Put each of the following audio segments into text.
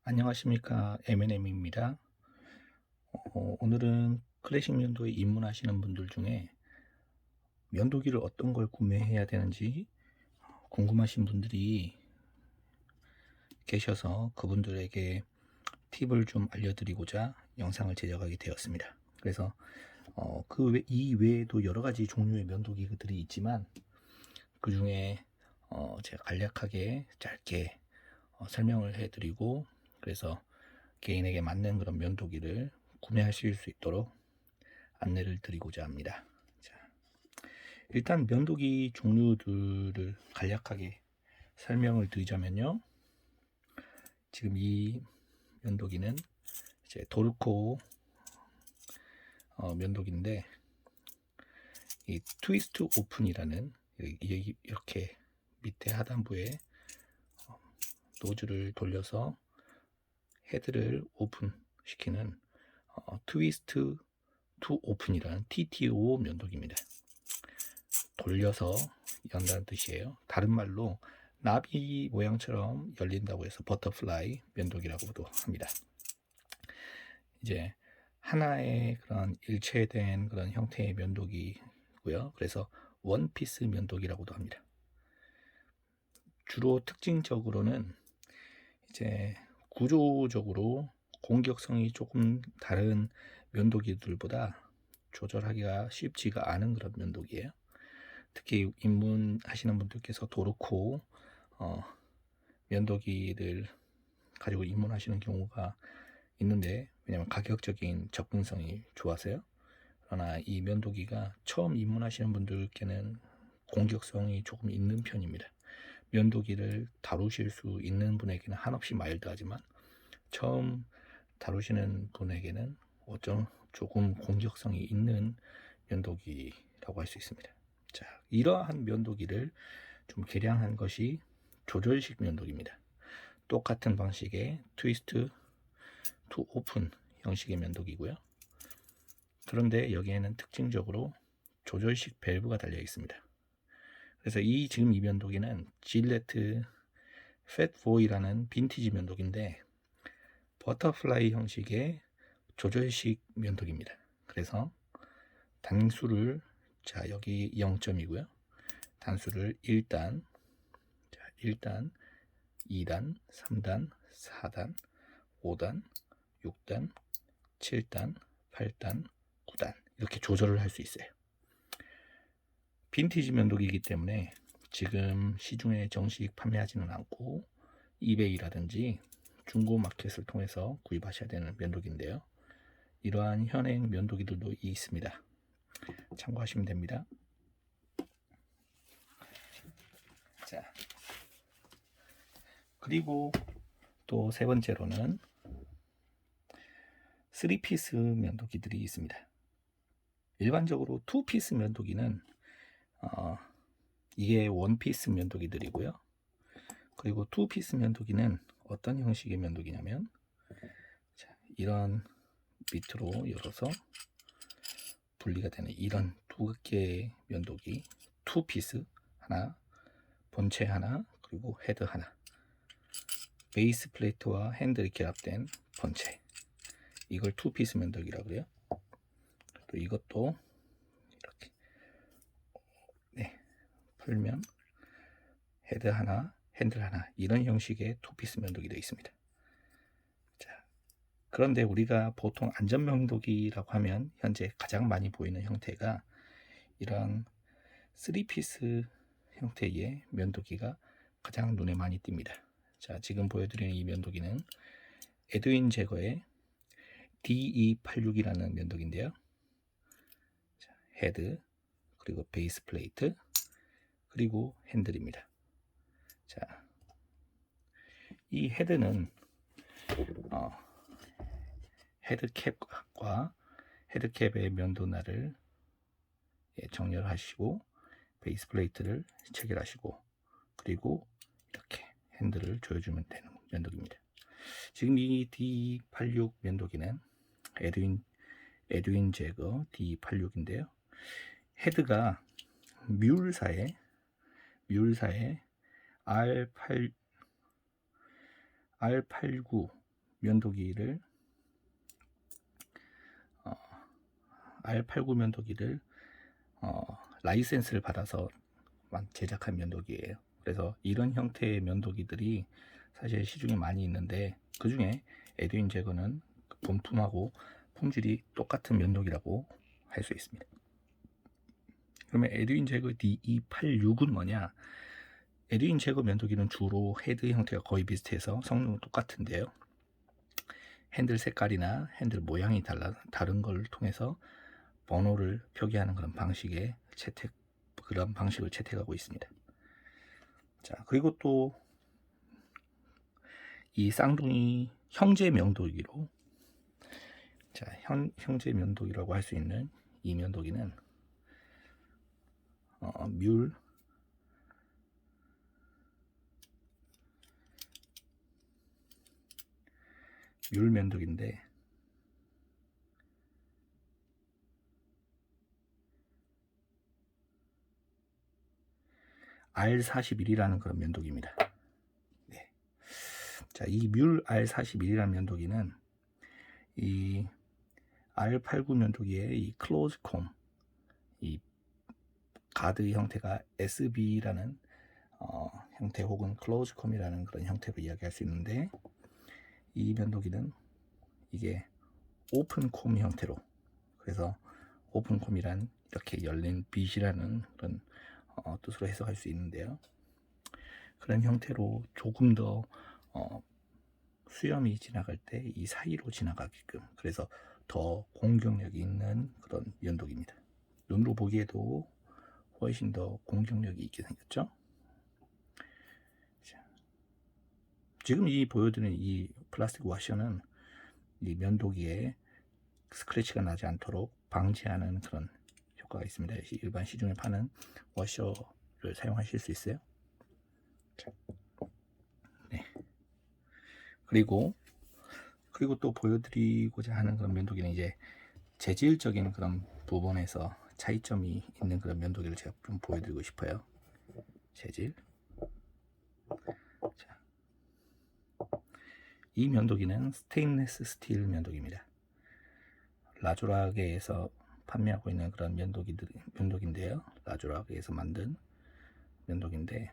안녕하십니까, M&M입니다. 오늘은 클래식 면도에 입문하시는 분들 중에 면도기를 어떤 걸 구매해야 되는지 궁금하신 분들이 계셔서 그분들에게 팁을 좀 알려드리고자 영상을 제작하게 되었습니다. 그래서 이 외에도 여러 가지 종류의 면도기들이 있지만 그 중에 제가 간략하게 짧게 설명을 해드리고, 그래서 개인에게 맞는 그런 면도기를 구매하실 수 있도록 안내를 드리고자 합니다. 자, 일단 면도기 종류들을 간략하게 설명을 드리자면요. 지금 이 면도기는 이제 도르코 면도기인데, 이 트위스트 오픈이라는 이렇게 밑에 하단부에 노즐을 돌려서 헤드를 오픈시키는 트위스트 투 오픈이라는 TTO 면도기입니다. 돌려서 연다는 뜻이에요. 다른 말로 나비 모양처럼 열린다고 해서 버터플라이 면도기라고도 합니다. 이제 하나의 그런 일체된 그런 형태의 면도기고요. 그래서 원피스 면도기라고도 합니다. 주로 특징적으로는 이제 구조적으로 공격성이 조금 다른 면도기들보다 조절하기가 쉽지가 않은 그런 면도기예요. 특히 입문하시는 분들께서 도르코 면도기를 가지고 입문하시는 경우가 있는데, 왜냐하면 가격적인 접근성이 좋아서요. 그러나 이 면도기가 처음 입문하시는 분들께는 공격성이 조금 있는 편입니다. 면도기를 다루실 수 있는 분에게는 한없이 마일드하지만 처음 다루시는 분에게는 조금 공격성이 있는 면도기라고 할 수 있습니다. 자, 이러한 면도기를 좀 개량한 것이 조절식 면도기입니다. 똑같은 방식의 트위스트 투 오픈 형식의 면도기고요. 그런데 여기에는 특징적으로 조절식 밸브가 달려 있습니다. 그래서 지금 이 면도기는 질레트 팻보이라는 빈티지 면도기인데, 버터플라이 형식의 조절식 면도기입니다. 그래서 단수를, 자, 여기 0점이고요. 단수를 1단, 자, 1단, 2단, 3단, 4단, 5단, 6단, 7단, 8단, 9단 이렇게 조절을 할 수 있어요. 빈티지 면도기이기 때문에 지금 시중에 정식 판매하지는 않고 이베이라든지 중고 마켓을 통해서 구입하셔야 되는 면도기인데요. 이러한 현행 면도기들도 있습니다. 참고하시면 됩니다. 자, 그리고 또 세 번째로는 3피스 면도기들이 있습니다. 일반적으로 2피스 면도기는 이게 원피스 면도기들이고요. 그리고 2피스 면도기는 어떤 형식의 면도기냐면, 자, 이런 밑으로 열어서 분리가 되는 이런 두 개의 면도기, 2피스 하나, 본체 하나, 그리고 헤드 하나, 베이스 플레이트와 핸들이 결합된 본체, 이걸 2피스 면도기라고 그래요. 또 이것도 이렇게 풀면 헤드 하나, 핸들 하나, 이런 형식의 2피스 면도기 되어 있습니다. 자, 그런데 우리가 보통 안전 면도기라고 하면 현재 가장 많이 보이는 형태가 이런 3피스 형태의 면도기가 가장 눈에 많이 띕니다. 자, 지금 보여드리는 이 면도기는 에드윈 제거의 DE86이라는 면도기인데요. 자, 헤드, 그리고 베이스 플레이트, 그리고 핸들입니다. 자, 이 헤드는 헤드캡과 헤드캡의 면도날을 정렬하시고 베이스 플레이트를 체결하시고, 그리고 이렇게 핸들을 조여주면 되는 면도기입니다. 지금 이 D86 면도기는 에드윈 제거 D86인데요. 헤드가 뮬사의 R89 면도기를 R89 면도기를 라이센스를 받아서 제작한 면도기예요. 그래서 이런 형태의 면도기들이 사실 시중에 많이 있는데, 그 중에 에듀윈 제거는 본품하고 품질이 똑같은 면도기라고 할 수 있습니다. 그러면 에듀윈 제거 D286은 뭐냐? 에듀윈 제거 면도기는 주로 헤드 형태가 거의 비슷해서 성능은 똑같은데요, 핸들 색깔이나 핸들 모양이 다른 걸 통해서 번호를 표기하는 그런 방식의 그런 방식을 채택하고 있습니다. 자, 그리고 또 이 쌍둥이 형제 면도기로, 자, 형제 면도기라고 할 수 있는 이 면도기는 뮬 면도기인데, R41이라는 그런 면도기입니다. 네. 자, 이 뮬 R41이라는 면도기는 이 R89 면도기의 이 클로즈콤, 이 가드 형태가 SB라는 형태 혹은 클로즈콤이라는 그런 형태로 이야기할 수 있는데, 이 면도기는 이게 오픈콤 형태로, 그래서 오픈콤이란 이렇게 열린 빛이라는 그런 뜻으로 해석할 수 있는데요, 그런 형태로 조금 더 수염이 지나갈 때 이 사이로 지나가게끔, 그래서 더 공격력이 있는 그런 면도기입니다. 눈으로 보기에도 훨씬 더 공격력이 있게 생겼죠. 자, 지금 이 보여드리는 이 플라스틱 와셔는 이 면도기에 스크래치가 나지 않도록 방지하는 그런 효과가 있습니다. 일반 시중에 파는 워셔를 사용하실 수 있어요. 자, 네. 그리고 또 보여드리고자 하는 그런 면도기는 이제 재질적인 그런 부분에서 차이점이 있는 그런 면도기를 제가 좀 보여드리고 싶어요. 재질. 자, 이 면도기는 스테인리스 스틸 면도기입니다. 라조락에서 판매하고 있는 그런 면도기인데요. 라조락에서 만든 면도기인데,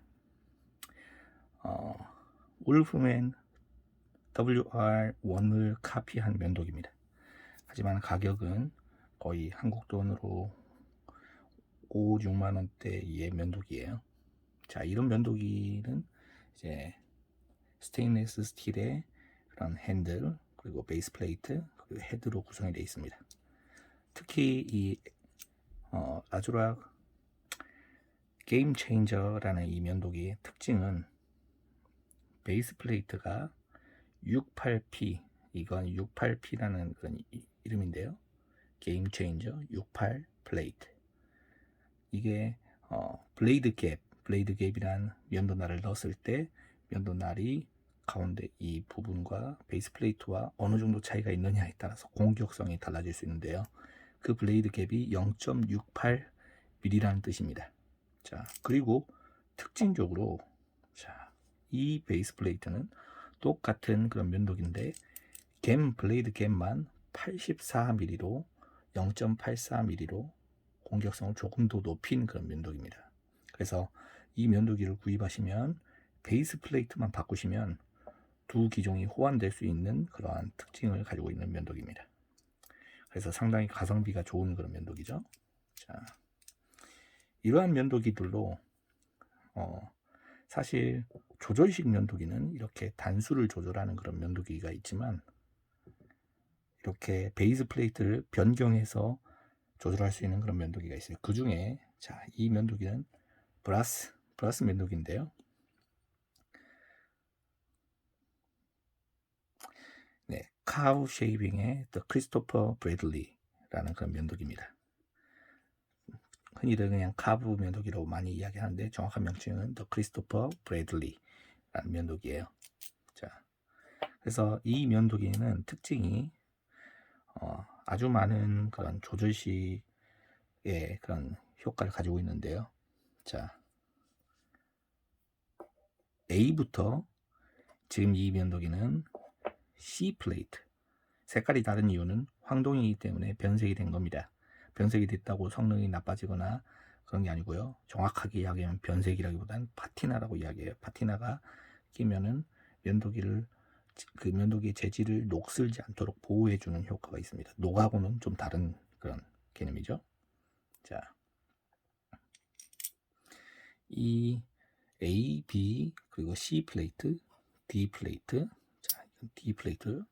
울프맨 WR1을 카피한 면도기입니다. 하지만 가격은 거의 한국 돈으로 5, 6만 원대의 면도기예요. 자, 이런 면도기는 이제 스테인리스 스틸의 그런 핸들, 그리고 베이스 플레이트, 그리고 헤드로 구성이 되어 있습니다. 특히 이 라조락 게임 체인저라는 이 면도기의 특징은 베이스 플레이트가 68P, 이건 68P라는 그런 이름인데요, 게임 체인저 68 플레이트. 이게 블레이드 갭이란 면도날을 넣었을 때 면도날이 가운데 이 부분과 베이스 플레이트와 어느 정도 차이가 있느냐에 따라서 공격성이 달라질 수 있는데요, 그 블레이드 갭이 0.68mm라는 뜻입니다. 자, 그리고 특징적으로, 자, 이 베이스 플레이트는 똑같은 그런 면도기인데 블레이드 갭만 84mm로 0.84mm로 공격성을 조금 더 높인 그런 면도기입니다. 그래서 이 면도기를 구입하시면 베이스 플레이트만 바꾸시면 두 기종이 호환될 수 있는 그러한 특징을 가지고 있는 면도기입니다. 그래서 상당히 가성비가 좋은 그런 면도기죠. 자, 이러한 면도기들로 사실 조절식 면도기는 이렇게 단수를 조절하는 그런 면도기가 있지만, 이렇게 베이스 플레이트를 변경해서 조절할 수 있는 그런 면도기가 있어요. 그 중에, 자, 이 면도기는 브라스 면도기인데요. 네, 카우 쉐이빙의 The Christopher Bradley라는 그런 면도기입니다. 흔히들 그냥 카브 면도기라고 많이 이야기하는데 정확한 명칭은 The Christopher Bradley라는 면도기예요. 자, 그래서 이 면도기는 특징이 아주 많은 그런 조절식의 그런 효과를 가지고 있는데요. 자, A부터, 지금 이 면도기는 C 플레이트. 색깔이 다른 이유는 황동이기 때문에 변색이 된 겁니다. 변색이 됐다고 성능이 나빠지거나 그런 게 아니고요. 정확하게 이야기하면 변색이라기보다는 파티나라고 이야기해요. 파티나가 끼면은 면도기를 그 면도기의 재질을 녹슬지 않도록 보호해주는 효과가 있습니다. 녹하고는 좀 다른 그런 개념이죠. 자, 이 A, B 그리고 C 플레이트, D 플레이트. 자, D 플레이트,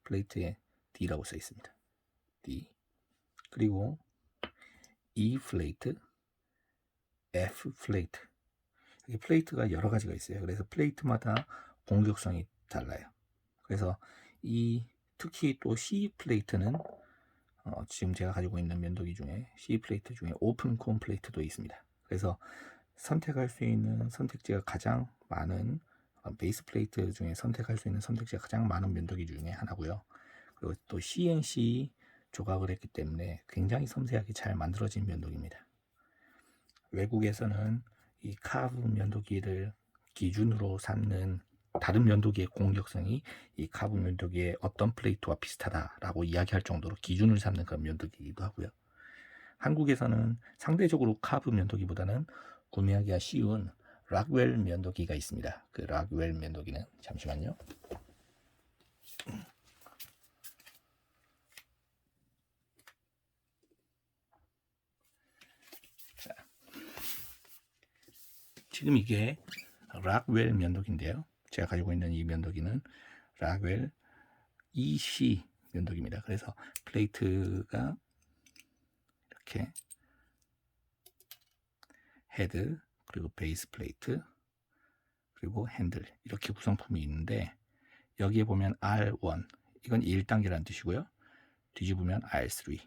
플레이트에 D라고 써 있습니다. D. 그리고 E 플레이트, F 플레이트. 여기 플레이트가 여러 가지가 있어요. 그래서 플레이트마다 공격성이 달라요. 그래서 특히 또 C 플레이트는 지금 제가 가지고 있는 면도기 중에 C 플레이트 중에 오픈 콘 플레이트도 있습니다. 그래서 선택할 수 있는 선택지가 가장 많은 베이스 플레이트 중에 선택할 수 있는 선택지가 가장 많은 면도기 중에 하나고요. 그리고 또 CNC 조각을 했기 때문에 굉장히 섬세하게 잘 만들어진 면도기입니다. 외국에서는 이 카브 면도기를 기준으로 삼는 다른 면도기의 공격성이 이 카브 면도기의 어떤 플레이트와 비슷하다라고 이야기할 정도로 기준을 삼는 그런 면도기이기도 하고요. 한국에서는 상대적으로 카브 면도기보다는 구매하기가 쉬운 락웰 면도기가 있습니다. 그 락웰 면도기는 잠시만요. 자, 지금 이게 락웰 면도기인데요. 제가 가지고 있는 이 면도기는 락웰 EC 면도기입니다. 그래서 플레이트가 이렇게 헤드 그리고 베이스 플레이트 그리고 핸들 이렇게 구성품이 있는데 여기에 보면 R1 이건 1단계라는 뜻이고요. 뒤집으면 R3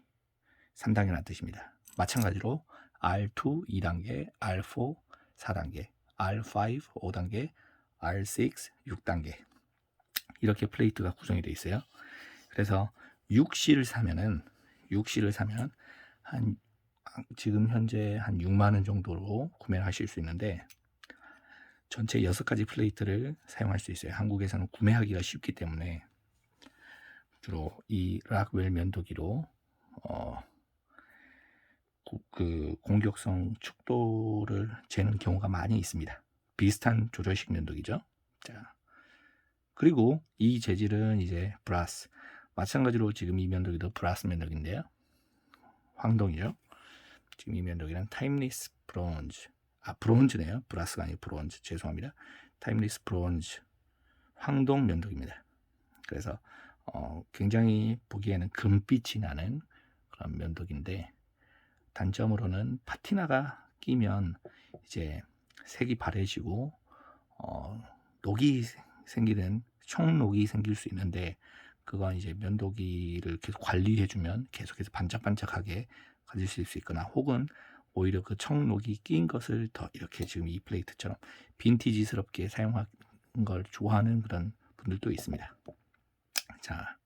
3단계라는 뜻입니다. 마찬가지로 R2 2단계, R4 4단계, R5 5단계, R6 6단계 이렇게 플레이트가 구성이 되어 있어요. 그래서 6C를 사면 한 지금 현재 한 6만 원 정도로 구매를 하실 수 있는데 전체 6가지 플레이트를 사용할 수 있어요. 한국에서는 구매하기가 쉽기 때문에 주로 이 락웰 면도기로 그 공격성 축도를 재는 경우가 많이 있습니다. 비슷한 조절식 면도기죠. 자, 그리고 이 재질은 이제 브라스. 마찬가지로 지금 이 면도기도 브라스 면도기인데요. 황동이죠. 지금 이 면도기는 타임리스 브론즈. 브론즈네요. 브라스가 아니고 브론즈. 죄송합니다. 타임리스 브론즈 황동 면도기입니다. 그래서 굉장히 보기에는 금빛이 나는 그런 면도기인데 단점으로는 파티나가 끼면 이제 색이 바래지고 녹이 생기는 총녹이 생길 수 있는데 그건 이제 면도기를 계속 관리해주면 계속해서 반짝반짝하게 가질 수 있거나 혹은 오히려 그 청록이 낀 것을 더 이렇게 지금 이 플레이트처럼 빈티지스럽게 사용하는 걸 좋아하는 그런 분들도 있습니다. 자,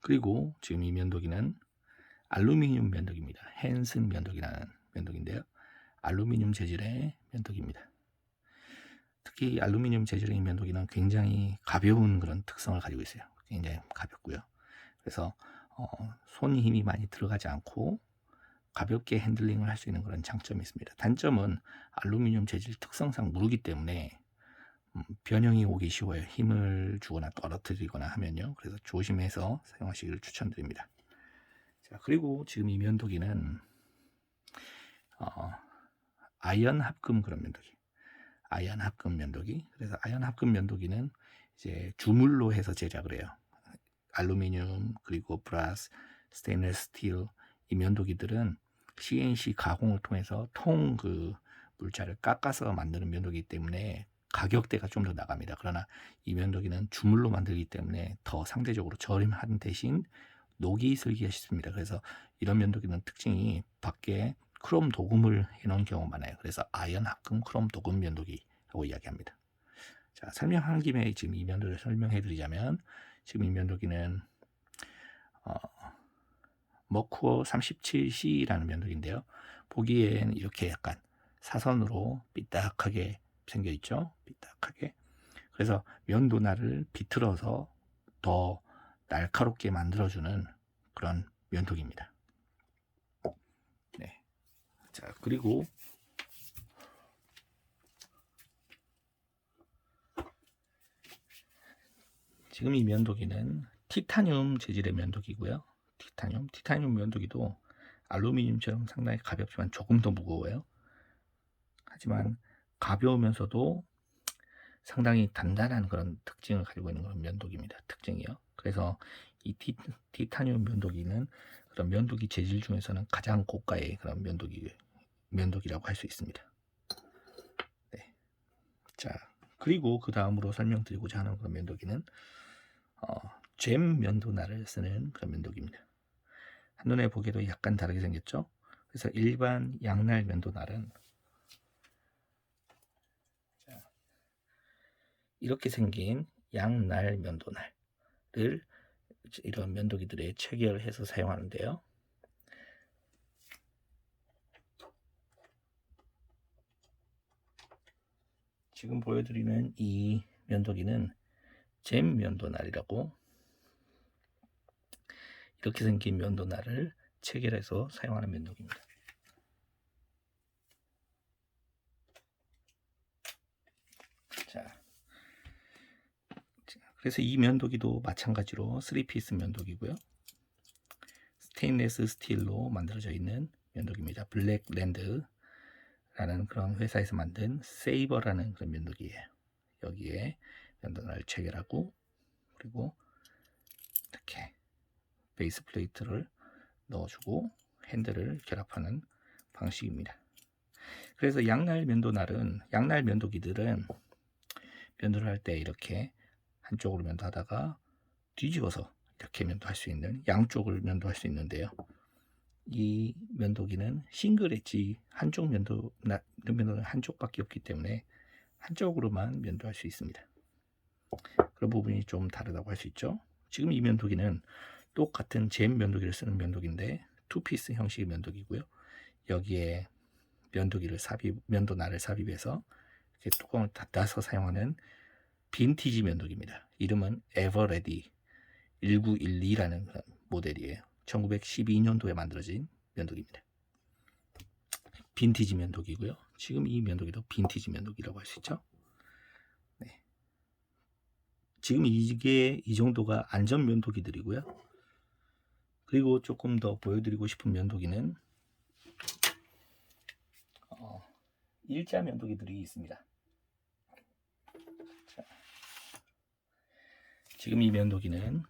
그리고 지금 이 면도기는 알루미늄 면도기입니다. 헨슨 면도기라는 면도기인데요. 알루미늄 재질의 면도기입니다. 특히 알루미늄 재질의 면도기는 굉장히 가벼운 그런 특성을 가지고 있어요. 굉장히 가볍고요. 그래서 손 힘이 많이 들어가지 않고 가볍게 핸들링을 할 수 있는 그런 장점이 있습니다. 단점은 알루미늄 재질 특성상 무르기 때문에 변형이 오기 쉬워요. 힘을 주거나 떨어뜨리거나 하면요. 그래서 조심해서 사용하시기를 추천드립니다. 자, 그리고 지금 이 면도기는 아연 합금 그런 면도기. 아연 합금 면도기. 그래서 아연 합금 면도기는 이제 주물로 해서 제작을 해요. 알루미늄 그리고 브라스, 스테인리스 스틸 이 면도기들은 CNC 가공을 통해서 통 그 물자를 깎아서 만드는 면도기이기 때문에 가격대가 좀 더 나갑니다. 그러나 이 면도기는 주물로 만들기 때문에 더 상대적으로 저렴한 대신 녹이 슬기가 쉽습니다. 그래서 이런 면도기는 특징이 밖에 크롬 도금을 해놓은 경우가 많아요. 그래서 아연 합금 크롬 도금 면도기라고 이야기합니다. 자, 설명한 김에 지금 이 면도기를 설명해 드리자면 지금 이 면도기는 머쿠어 37C라는 면도기인데요. 보기엔 이렇게 약간 사선으로 삐딱하게 생겨 있죠. 삐딱하게. 그래서 면도날을 비틀어서 더 날카롭게 만들어주는 그런 면도기입니다. 네. 자, 그리고 지금 이 면도기는 티타늄 재질의 면도기고요. 티타늄 면도기도 알루미늄처럼 상당히 가볍지만 조금 더 무거워요. 하지만 가벼우면서도 상당히 단단한 그런 특징을 가지고 있는 그런 면도기입니다. 특징이요. 그래서 이 티타늄 면도기는 그런 면도기 재질 중에서는 가장 고가의 그런 면도기라고 할 수 있습니다. 네. 자, 그리고 그 다음으로 설명드리고자 하는 그런 면도기는 잼 면도날을 쓰는 그런 면도기입니다. 한눈에 보기에도 약간 다르게 생겼죠. 그래서 일반 양날 면도날은 이렇게 생긴 양날 면도날을 이런 면도기들에 체결해서 사용하는데요. 지금 보여드리는 이 면도기는 잼 면도날이라고, 이렇게 생긴 면도날을 체결해서 사용하는 면도기입니다. 자, 그래서 이 면도기도 마찬가지로 3피스 면도기고요. 스테인레스 스틸로 만들어져 있는 면도기입니다. 블랙랜드라는 그런 회사에서 만든 세이버라는 그런 면도기예요. 여기에 면도날을 체결하고, 그리고 이렇게 베이스 플레이트를 넣어주고 핸들을 결합하는 방식입니다. 그래서 양날 면도기들은 면도를 할 때 이렇게 한쪽으로 면도하다가 뒤집어서 이렇게 면도할 수 있는, 양쪽을 면도할 수 있는데요. 이 면도기는 싱글 엣지 한쪽 면도는 한쪽밖에 없기 때문에 한쪽으로만 면도할 수 있습니다. 그런 부분이 좀 다르다고 할 수 있죠. 지금 이 면도기는 똑같은 잼 면도기를 쓰는 면도기인데 투피스 형식의 면도기고요. 여기에 면도날을 삽입해서 이렇게 뚜껑을 닫아서 사용하는 빈티지 면도기입니다. 이름은 에버레디 1912라는 모델이에요. 1912년도에 만들어진 면도기입니다. 빈티지 면도기고요. 지금 이 면도기도 빈티지 면도기라고 할 수 있죠. 네. 지금 이게 이 정도가 안전 면도기들이고요. 그리고 조금 더 보여드리고 싶은 면도기는 일자 면도기들이 있습니다. 자, 지금 이 면도기는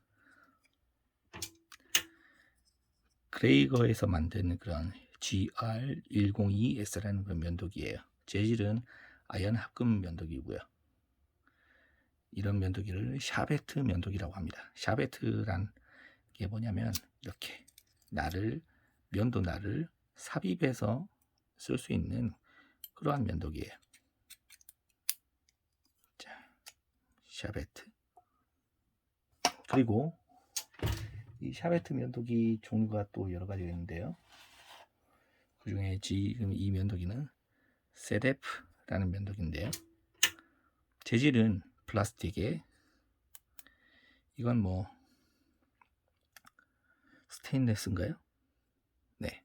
그레이거에서 만든 그런 GR102S라는 그런 면도기예요. 재질은 아연 합금 면도기고요. 이런 면도기를 샤베트 면도기라고 합니다. 샤베트란 게 뭐냐면 이렇게 면도날을 삽입해서 쓸 수 있는 그러한 면도기예요. 자, 샤베트. 그리고 이 샤베트 면도기 종류가 또 여러 가지가 있는데요. 그 중에 지금 이 면도기는 세데프라는 면도기인데요. 재질은 플라스틱에, 이건 뭐 스테인레스인가요? 네,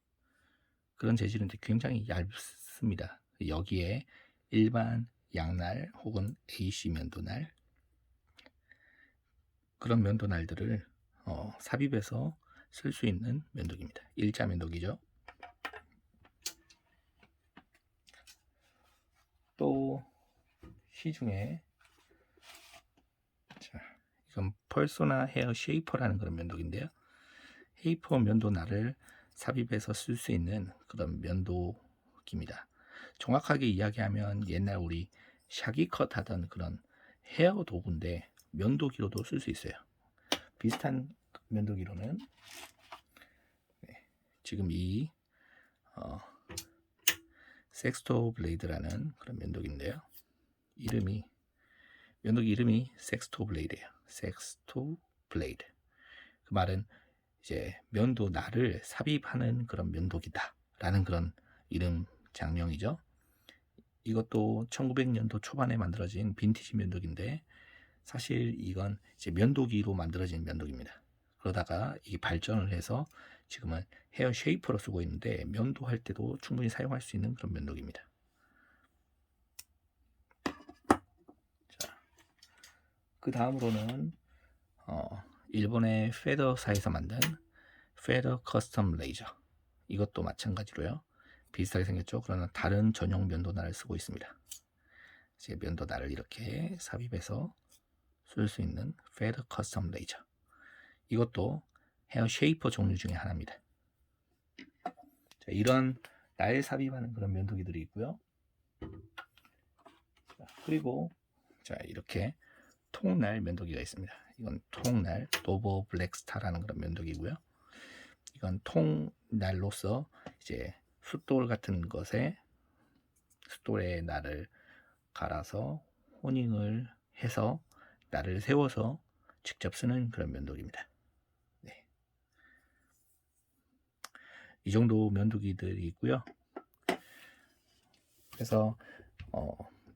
그런 재질인데 굉장히 얇습니다. 여기에 일반 양날 혹은 AC 면도날, 그런 면도날들을 삽입해서 쓸 수 있는 면도기입니다. 일자 면도기죠. 또 시중에, 자, 이건 퍼소나 헤어 쉐이퍼라는 그런 면도기인데요. 헤이퍼 면도날을 삽입해서 쓸 수 있는 그런 면도기입니다. 정확하게 이야기하면 옛날 우리 샤기컷 하던 그런 헤어 도구인데 면도기로도 쓸 수 있어요. 비슷한 면도기로는 지금 이 섹스토 블레이드라는 그런 면도기인데요. 면도기 이름이 섹스토 블레이드예요. 섹스토 블레이드. 그 말은 이제 면도날을 삽입하는 그런 면도기다라는 그런 이름 장명이죠. 이것도 1900년도 초반에 만들어진 빈티지 면도기인데 사실 이건 이제 면도기로 만들어진 면도기입니다. 그러다가 이게 발전을 해서 지금은 헤어 쉐이퍼로 쓰고 있는데 면도할 때도 충분히 사용할 수 있는 그런 면도기입니다. 자, 그 다음으로는 일본의 페더사에서 만든 페더 커스텀 레이저, 이것도 마찬가지로요. 비슷하게 생겼죠. 그러나 다른 전용 면도날을 쓰고 있습니다. 이제 면도날을 이렇게 삽입해서 쓸 수 있는 페더 커스텀 레이저, 이것도 헤어 쉐이퍼 종류 중에 하나입니다. 자, 이런 날 삽입하는 그런 면도기들이 있고요. 자, 그리고 자, 이렇게 통날 면도기가 있습니다. 이건 통날 노보 블랙스타라는 그런 면도기고요. 이건 통날로서 이제 숫돌 같은 것에 숫돌에 날을 갈아서 호닝을 해서 날을 세워서 직접 쓰는 그런 면도기입니다. 네. 이 정도 면도기들이 있고요. 그래서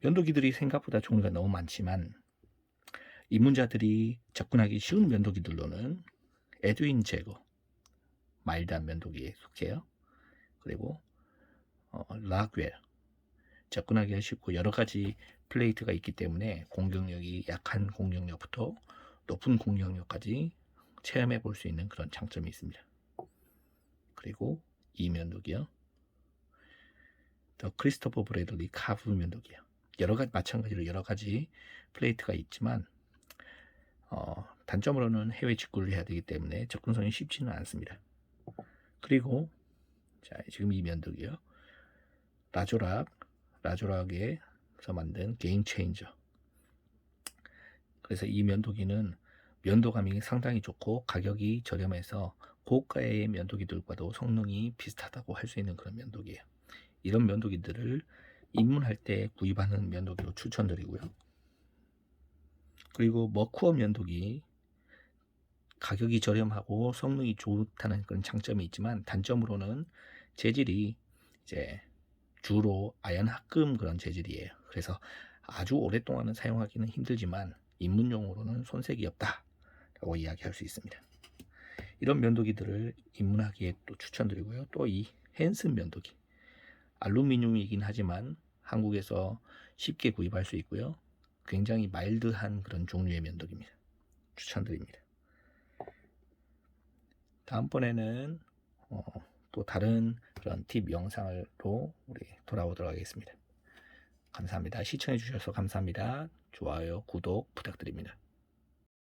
면도기들이 생각보다 종류가 너무 많지만 입문자들이 접근하기 쉬운 면도기들로는 에듀인 제거, 마일드한 면도기에 속해요. 그리고 라그웰, 접근하기가 쉽고 여러 가지 플레이트가 있기 때문에 공격력이 약한 공격력부터 높은 공격력까지 체험해 볼 수 있는 그런 장점이 있습니다. 그리고 이 면도기요, 더 크리스토퍼 브래들리 카브 면도기요. 마찬가지로 여러 가지 플레이트가 있지만 단점으로는 해외 직구를 해야 되기 때문에 접근성이 쉽지는 않습니다. 그리고 자, 지금 이 면도기요, 라조락에서 만든 게임 체인저. 그래서 이 면도기는 면도감이 상당히 좋고 가격이 저렴해서 고가의 면도기들과도 성능이 비슷하다고 할 수 있는 그런 면도기예요. 이런 면도기들을 입문할 때 구입하는 면도기로 추천드리고요. 그리고 머쿠어 면도기, 가격이 저렴하고 성능이 좋다는 그런 장점이 있지만 단점으로는 재질이 이제 주로 아연 합금 그런 재질이에요. 그래서 아주 오랫동안은 사용하기는 힘들지만 입문용으로는 손색이 없다 라고 이야기할 수 있습니다. 이런 면도기들을 입문하기에 또 추천드리고요. 또 이 헨슨 면도기, 알루미늄이긴 하지만 한국에서 쉽게 구입할 수 있고요. 굉장히 마일드한 그런 종류의 면도기입니다. 추천드립니다. 다음번에는 또 다른 그런 팁 영상으로 우리 돌아오도록 하겠습니다. 감사합니다. 시청해 주셔서 감사합니다. 좋아요, 구독 부탁드립니다.